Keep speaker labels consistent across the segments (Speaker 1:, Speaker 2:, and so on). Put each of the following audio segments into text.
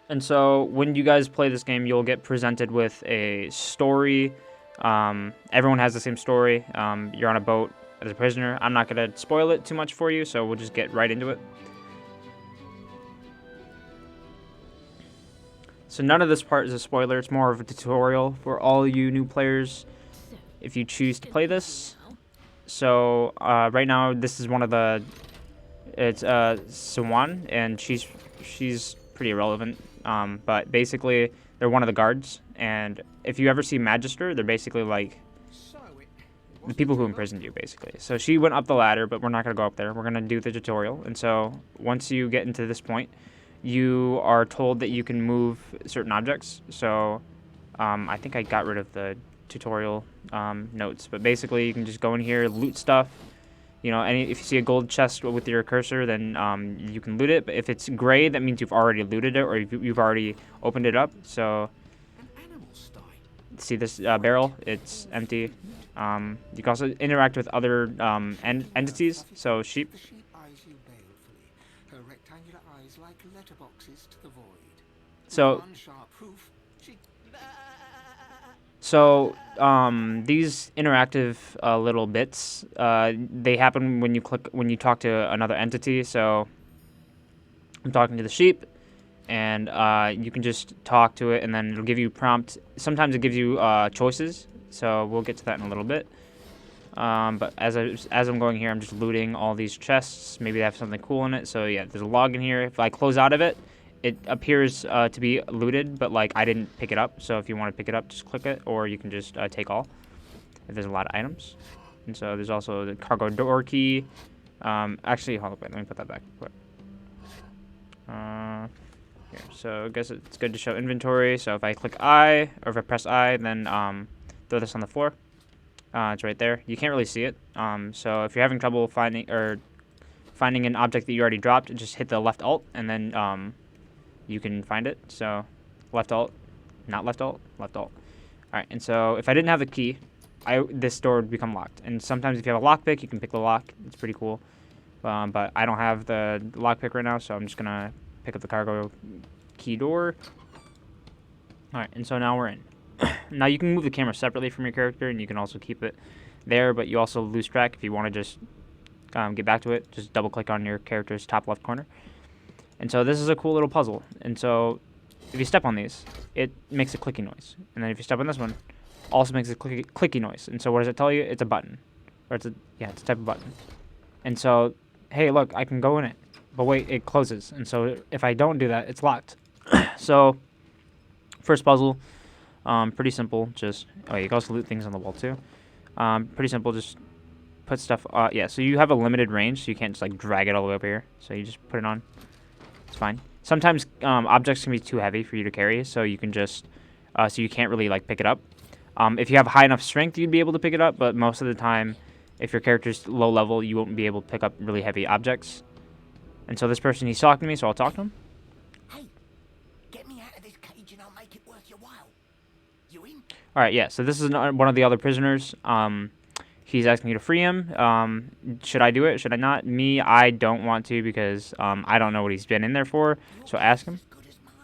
Speaker 1: And so when you guys play this game, you'll get presented with a story. Everyone has the same story. You're on a boat as a prisoner. I'm not going to spoil it too much for you, so we'll just get right into it. So none of this part is a spoiler. It's more of a tutorial for all you new players if you choose to play this. So right now, this is one of the... It's Swan, and she's pretty irrelevant. But basically, they're one of the guards. And if you ever see Magister, they're basically like the people who imprisoned you, basically. So she went up the ladder, but we're not going to go up there. We're going to do the tutorial. And so once you get into this point, you are told that you can move certain objects. So I think I got rid of the tutorial notes. But basically, you can just go in here, loot stuff. You know, if you see a gold chest with your cursor, then you can loot it. But if it's gray, that means you've already looted it or you've already opened it up. So see this barrel? It's empty. You can also interact with other entities. So sheep. So these interactive little bits, they happen when you talk to another entity. So I'm talking to the sheep, and you can just talk to it, and then it'll give you prompt. Sometimes it gives you choices. So we'll get to that in a little bit. But as I'm going here, I'm just looting all these chests. Maybe they have something cool in it. So yeah, there's a log in here. If I close out of it, it appears to be looted, but like I didn't pick it up. So if you want to pick it up, just click it, or you can just take all. If there's a lot of items, and so there's also the cargo door key. Actually, hold up, wait, let me put that back quick. Here, so I guess it's good to show inventory. So if I click I, or if I press I, then throw this on the floor. It's right there. You can't really see it. So if you're having trouble finding an object that you already dropped, just hit the left alt, and then you can find it. So left alt, not left alt, left alt. All right, and so if I didn't have the key, this door would become locked. And sometimes if you have a lockpick, you can pick the lock. It's pretty cool. But I don't have the lockpick right now, so I'm just gonna pick up the cargo key door. All right, and so now we're in. Now you can move the camera separately from your character, and you can also keep it there, but you also lose track if you want to just get back to it. Just double click on your character's top left corner. And so this is a cool little puzzle. And so if you step on these, it makes a clicky noise. And then if you step on this one, also makes a clicky noise. And so what does it tell you? It's a button. Or it's a type of button. And so, hey, look, I can go in it. But wait, it closes. And so if I don't do that, it's locked. So first puzzle, pretty simple. Just, oh, you can also loot things on the wall too. Pretty simple, just put stuff, yeah, so you have a limited range, so you can't just like drag it all the way up here. So you just put it on. It's fine. Sometimes objects can be too heavy for you to carry, so you can just, so you can't really like pick it up. If you have high enough strength, you'd be able to pick it up, but most of the time, if your character's low level, you won't be able to pick up really heavy objects. And so this person, he's talking to me, so I'll talk to him.
Speaker 2: Hey, get me out of this cage and I'll make it worth your while. You in?
Speaker 1: All right, yeah, so this is one of the other prisoners. He's asking you to free him. Should I do it? Should I not? Me, I don't want to because I don't know what he's been in there for. So ask him.
Speaker 2: As good as mine.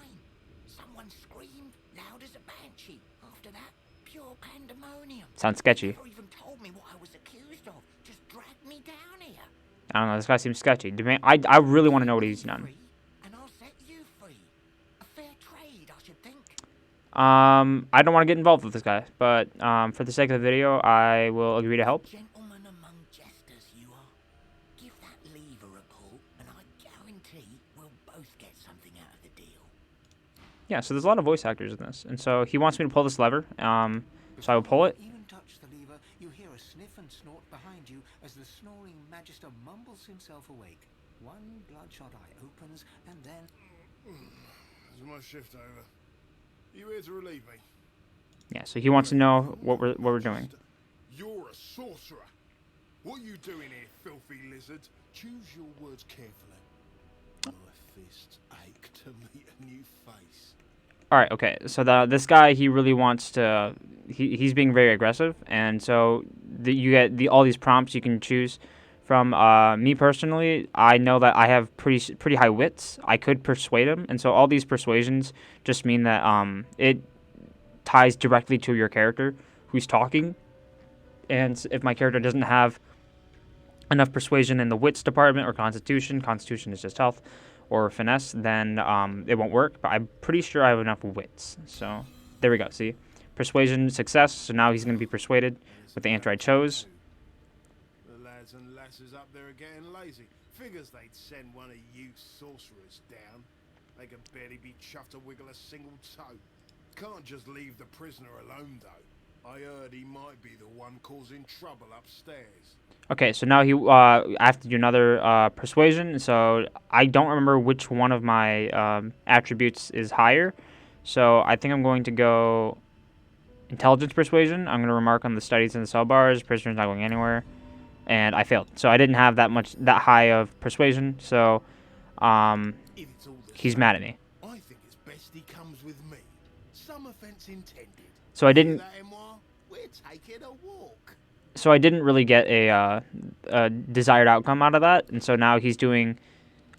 Speaker 2: Someone screamed loud as a banshee. After that, pure pandemonium.
Speaker 1: Sounds sketchy.
Speaker 2: Never even told me what I was accused of. Just dragged me down here.
Speaker 1: I don't know. This guy seems sketchy. I really want to know what he's done.
Speaker 2: And I'll set you free. A fair trade, I should think.
Speaker 1: I don't want to get involved with this guy, but for the sake of the video, I will agree to help.
Speaker 2: Gentleman among jesters, you are. Give that lever a pull, and I guarantee we'll both get something out of the deal.
Speaker 1: Yeah, so there's a lot of voice actors in this, and so he wants me to pull this lever. So I will pull it.
Speaker 3: Even touch the lever, you hear a sniff and snort behind you as the snoring magister mumbles himself awake. One bloodshot eye opens, and then...
Speaker 4: Is my shift over? You here to relieve me?
Speaker 1: Yeah, so he wants to know what we're doing.
Speaker 4: You're a sorcerer. What are you doing here, filthy lizard? Choose your words carefully. My fists ache to meet a new face.
Speaker 1: All right, okay. So this guy, he really wants to. He's being very aggressive, and so you get all these prompts you can choose From me personally, I know that I have pretty high wits. I could persuade him, and so all these persuasions just mean that it ties directly to your character who's talking. And if my character doesn't have enough persuasion in the wits department or constitution is just health, or finesse, then it won't work. But I'm pretty sure I have enough wits. So there we go. See, persuasion success. So now he's going to be persuaded with the answer I chose.
Speaker 4: The lads and lasses up there are getting lazy. Figures they'd send one of you sorcerers down. They can barely be chuffed to wiggle a single toe. Can't just leave the prisoner alone, though. I heard he might be the one causing trouble upstairs.
Speaker 1: Okay, so now I have to do another persuasion. So I don't remember which one of my attributes is higher. So I think I'm going to go intelligence persuasion. I'm going to remark on the studies in the cell bars. Prisoner's not going anywhere, and I failed. So I didn't have that high of persuasion. So
Speaker 4: If it's all the
Speaker 1: he's
Speaker 4: same,
Speaker 1: mad at me.
Speaker 4: I think it's best he comes with me. Some offense intended.
Speaker 1: So I didn't.
Speaker 4: Hear that, Emoire? We're taking a walk.
Speaker 1: So I didn't really get a desired outcome out of that, and so now he's doing.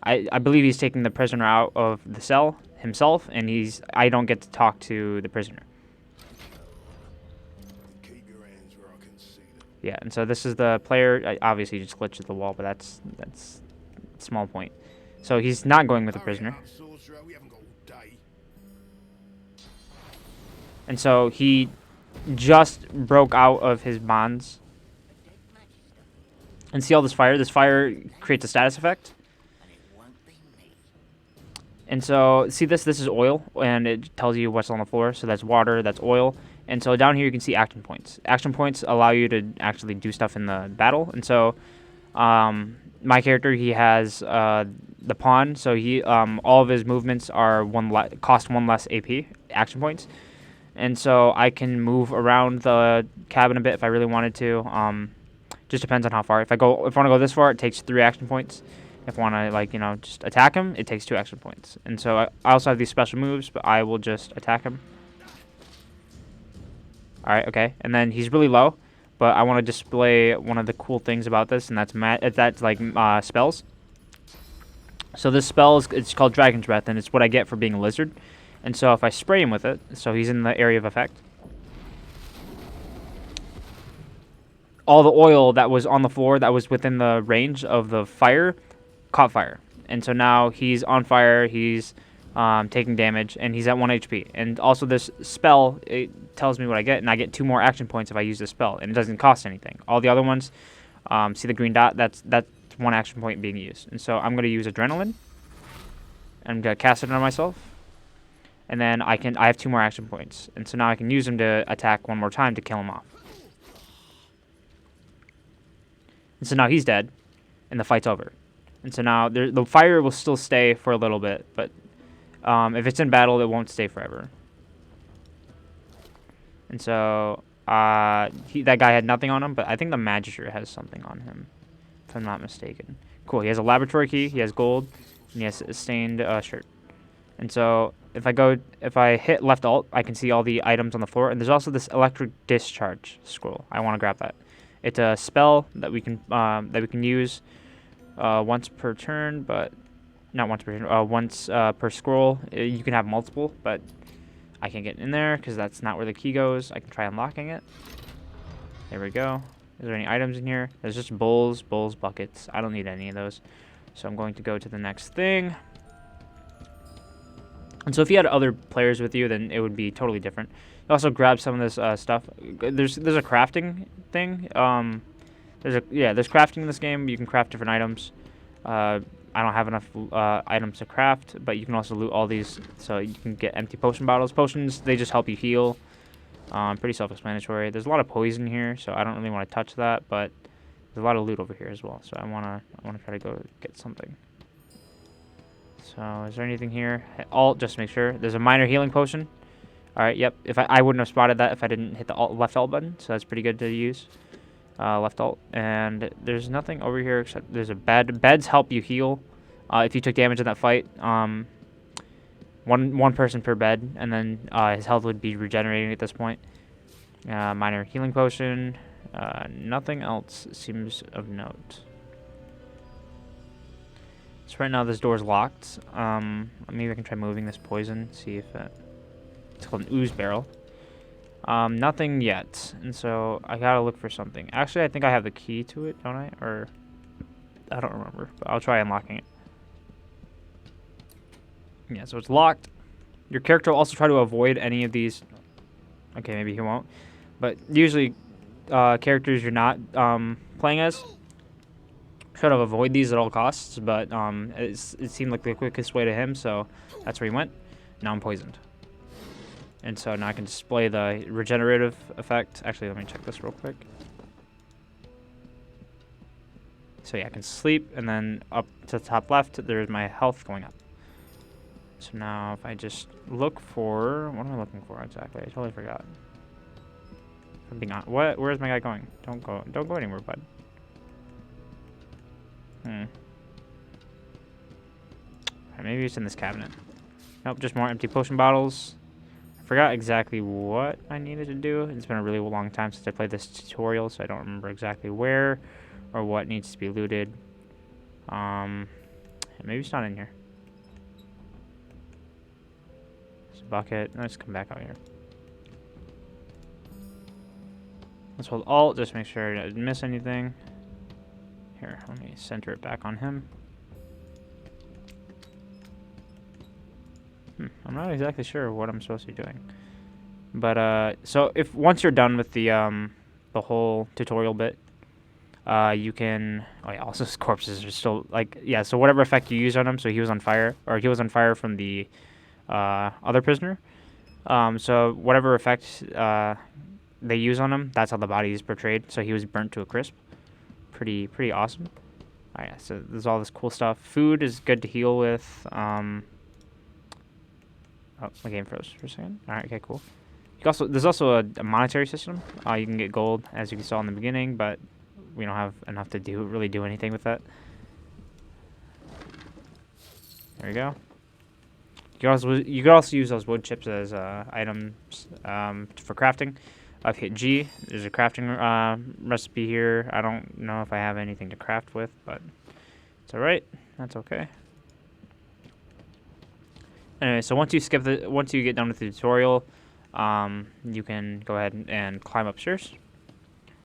Speaker 1: I believe he's taking the prisoner out of the cell himself, and I don't get to talk to the prisoner.
Speaker 4: Keep your hands where I can see them.
Speaker 1: Yeah, and so this is the player. I obviously just glitched at the wall, but that's small point. So he's not going with the
Speaker 4: Hurry
Speaker 1: prisoner,
Speaker 4: up, sorcerer. We haven't got all day.
Speaker 1: and so he just broke out of his bonds. And see all this fire? This fire creates a status effect.
Speaker 2: And it won't be me.
Speaker 1: And so, see this? This is oil, and it tells you what's on the floor. So that's water, that's oil. And so down here you can see action points. Action points allow you to actually do stuff in the battle. And so, my character, he has the pawn. So all of his movements are cost one less AP action points. And so I can move around the cabin a bit if I really wanted to. Just depends on how far. If I want to go this far, it takes 3 action points. If I want to, just attack him, it takes 2 action points. And so I also have these special moves, but I will just attack him. All right, okay. And then he's really low, but I want to display one of the cool things about this, and that's spells. So this spell it's called Dragon's Breath, and it's what I get for being a lizard. And so if I spray him with it, so he's in the area of effect. All the oil that was on the floor that was within the range of the fire caught fire. And so now he's on fire, he's taking damage, and he's at 1 HP. And also this spell, it tells me what I get, and I get 2 more action points if I use this spell, and it doesn't cost anything. All the other ones, see the green dot? That's 1 action point being used. And so I'm going to use Adrenaline. I'm going to cast it on myself. And then I have 2 more action points. And so now I can use them to attack 1 more time to kill him off. And so now he's dead, and the fight's over. And so now the fire will still stay for a little bit, but if it's in battle, it won't stay forever. And so that guy had nothing on him, but I think the Magistrate has something on him, if I'm not mistaken. Cool, he has a laboratory key, he has gold, and he has a stained shirt. And so if I hit left alt, I can see all the items on the floor, and there's also this electric discharge scroll. I want to grab that. It's a spell that we can use once per turn, but not once per turn. Once per scroll. You can have multiple, but I can't get in there because that's not where the key goes. I can try unlocking it. There we go. Is there any items in here? There's just bowls, buckets. I don't need any of those, so I'm going to go to the next thing. And so if you had other players with you, then it would be totally different. You also grab some of this stuff. There's a crafting thing. There's crafting in this game. You can craft different items. I don't have enough items to craft, but you can also loot all these. So you can get empty potion bottles. Potions, they just help you heal. Pretty self-explanatory. There's a lot of poison here, so I don't really want to touch that, but there's a lot of loot over here as well. So I wanna try to go get something. So is there anything here? Alt, just to make sure. There's a minor healing potion. All right, yep. If I wouldn't have spotted that if I didn't hit the left alt button, so that's pretty good to use. Left alt, and there's nothing over here except there's a bed. Beds help you heal if you took damage in that fight. One person per bed, and then his health would be regenerating at this point. Minor healing potion. Nothing else seems of note. So right now this door's locked. Maybe I can try moving this poison, see if it's called an ooze barrel. Nothing yet, and so I gotta look for something. Actually, I think I have the key to it, don't I? Or I don't remember, but I'll try unlocking it. Yeah, so it's locked. Your character will also try to avoid any of these. Okay, maybe he won't, but usually characters you're not playing as try to avoid these at all costs. But it seemed like the quickest way to him, so that's where he went. Now I'm poisoned. And so now I can display the regenerative effect. Actually, let me check this real quick. So yeah, I can sleep, and then up to the top left, there's my health going up. So now if I just look for... What am I looking for exactly? I totally forgot. I'm being on... What? Where's my guy going? Don't go anywhere, bud. Alright, maybe it's in this cabinet. Nope, just more empty potion bottles. I forgot exactly what I needed to do. It's been a really long time since I played this tutorial, so I don't remember exactly where or what needs to be looted. Maybe it's not in here. There's a bucket. Let's come back out here. Let's hold Alt, just make sure I didn't miss anything. Here, let me center it back on him. I'm not exactly sure what I'm supposed to be doing. But, so if once you're done with the whole tutorial bit, you can... Oh yeah, also his corpses are still, like, yeah, so whatever effect you use on him, so he was on fire, or he was on fire from the other prisoner. So whatever effect they use on him, that's how the body is portrayed, so he was burnt to a crisp. Pretty awesome. Oh yeah, so there's all this cool stuff. Food is good to heal with. Oh, my game froze for a second. Alright, okay, cool. There's also a monetary system. You can get gold, as you saw in the beginning, but we don't have enough to really do anything with that. There we go. You could also use those wood chips as items for crafting. I've hit G. There's a crafting recipe here. I don't know if I have anything to craft with, but it's alright. That's okay. Anyway, so once you get done with the tutorial, you can go ahead and climb upstairs.